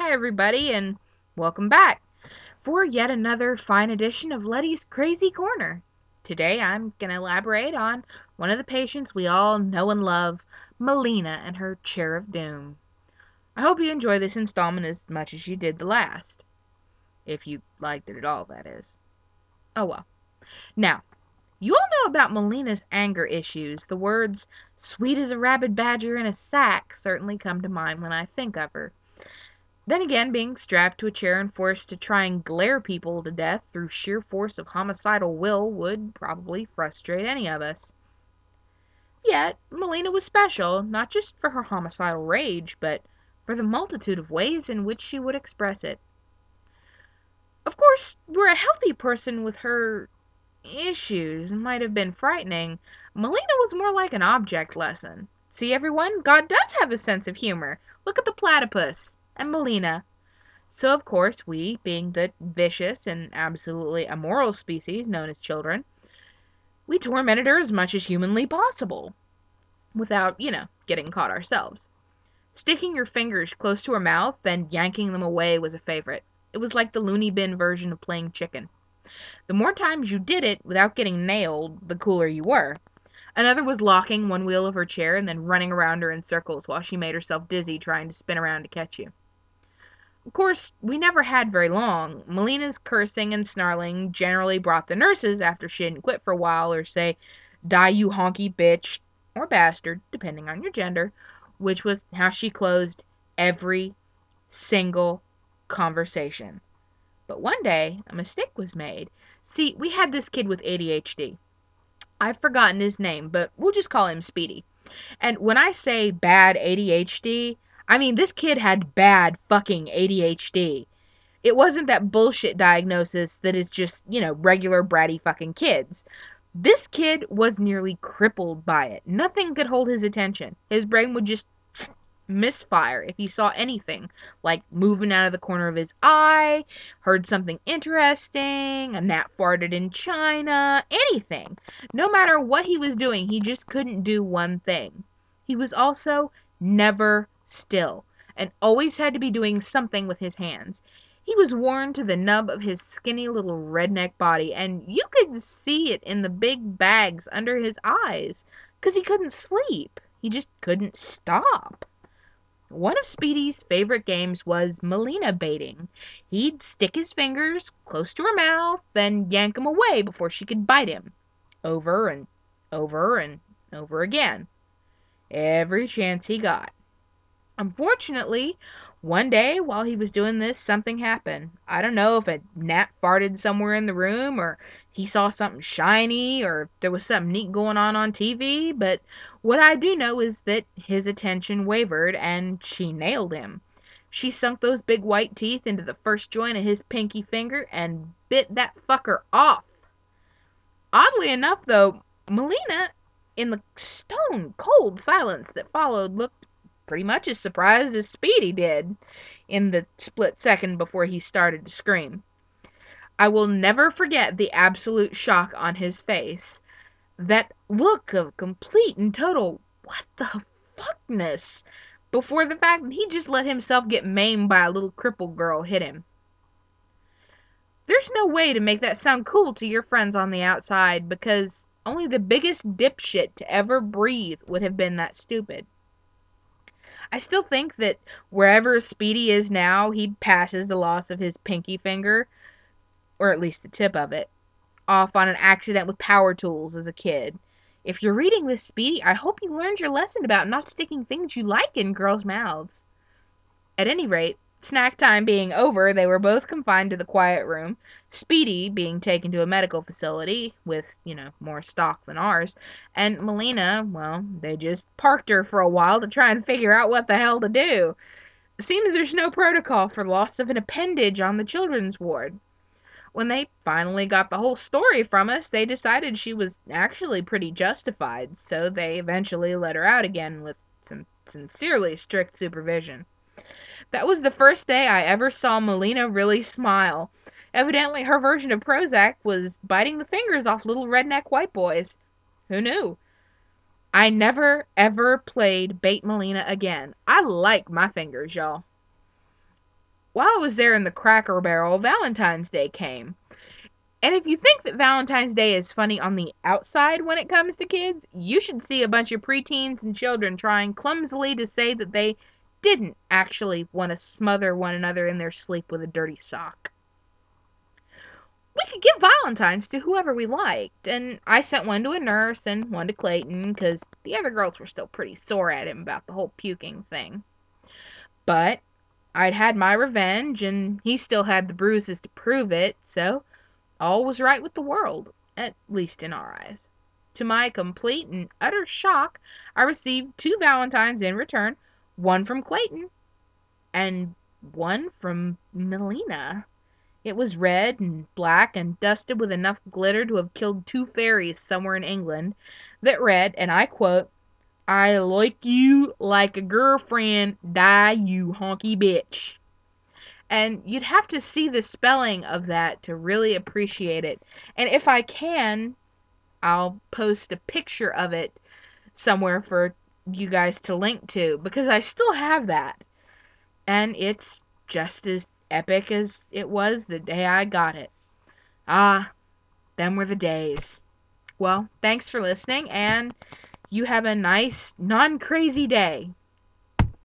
Hi everybody, and welcome back for yet another fine edition of Letty's Crazy Corner. Today I'm going to elaborate on one of the patients we all know and love, Melina and her chair of doom. I hope you enjoy this installment as much as you did the last. If you liked it at all, that is. Oh well. Now, you all know about Melina's anger issues. The words, sweet as a rabid badger in a sack, certainly come to mind when I think of her. Then again, being strapped to a chair and forced to try and glare people to death through sheer force of homicidal will would probably frustrate any of us. Yet, Melina was special, not just for her homicidal rage, but for the multitude of ways in which she would express it. Of course, where a healthy person with her issues might have been frightening, Melina was more like an object lesson. See, everyone, God does have a sense of humor. Look at the platypus and Melina. So, of course, we, being the vicious and absolutely immoral species known as children, we tormented her as much as humanly possible, without, getting caught ourselves. Sticking your fingers close to her mouth, then yanking them away was a favorite. It was like the loony bin version of playing chicken. The more times you did it without getting nailed, the cooler you were. Another was locking one wheel of her chair and then running around her in circles while she made herself dizzy trying to spin around to catch you. Of course, we never had very long. Melina's cursing and snarling generally brought the nurses after she didn't quit for a while or say, die you honky bitch, or bastard, depending on your gender, which was how she closed every single conversation. But one day, a mistake was made. See, we had this kid with ADHD. I've forgotten his name, but we'll just call him Speedy. And when I say bad ADHD, I mean this kid had bad fucking ADHD. It wasn't that bullshit diagnosis that is just, regular bratty fucking kids. This kid was nearly crippled by it. Nothing could hold his attention. His brain would just misfire if he saw anything, like moving out of the corner of his eye, heard something interesting, a gnat farted in China, anything. No matter what he was doing, he just couldn't do one thing. He was also never still, and always had to be doing something with his hands. He was worn to the nub of his skinny little redneck body, and you could see it in the big bags under his eyes, 'cause he couldn't sleep. He just couldn't stop. One of Speedy's favorite games was Melina baiting. He'd stick his fingers close to her mouth, then yank 'em away before she could bite him. Over and over and over again. Every chance he got. Unfortunately, one day while he was doing this, something happened. I don't know if a gnat farted somewhere in the room, or he saw something shiny, or there was something neat going on TV, but what I do know is that his attention wavered and she nailed him. She sunk those big white teeth into the first joint of his pinky finger and bit that fucker off. Oddly enough, though, Melina, in the stone cold silence that followed, looked pretty much as surprised as Speedy did in the split second before he started to scream. I will never forget the absolute shock on his face. That look of complete and total what the fuckness before the fact that he just let himself get maimed by a little crippled girl hit him. There's no way to make that sound cool to your friends on the outside, because only the biggest dipshit to ever breathe would have been that stupid. I still think that wherever Speedy is now, he passes the loss of his pinky finger, or at least the tip of it, off on an accident with power tools as a kid. If you're reading this, Speedy, I hope you learned your lesson about not sticking things you like in girls' mouths. At any rate, snack time being over, they were both confined to the quiet room, Speedy being taken to a medical facility with, more stock than ours, and Melina, well, they just parked her for a while to try and figure out what the hell to do. Seems there's no protocol for loss of an appendage on the children's ward. When they finally got the whole story from us, they decided she was actually pretty justified, so they eventually let her out again with some sincerely strict supervision. That was the first day I ever saw Melina really smile. Evidently her version of Prozac was biting the fingers off little redneck white boys. Who knew? I never, ever played Bait Melina again. I like my fingers, y'all. while I was there in the Cracker Barrel, Valentine's Day came. And if you think that Valentine's Day is funny on the outside when it comes to kids, you should see a bunch of preteens and children trying clumsily to say that they didn't actually want to smother one another in their sleep with a dirty sock. We could give Valentines to whoever we liked, and I sent one to a nurse and one to Clayton, because the other girls were still pretty sore at him about the whole puking thing. But I'd had my revenge, and he still had the bruises to prove it, so all was right with the world, at least in our eyes. To my complete and utter shock, I received 2 valentines in return, one from Clayton and one from Melina. It was red and black and dusted with enough glitter to have killed 2 fairies somewhere in England, that read, and I quote, "I like you like a girlfriend, die you honky bitch." And you'd have to see the spelling of that to really appreciate it. And if I can, I'll post a picture of it somewhere for you guys to link to, because I still have that. And it's just as epic as it was the day I got it. Ah, them were the days. Well, thanks for listening, and you have a nice, non-crazy day.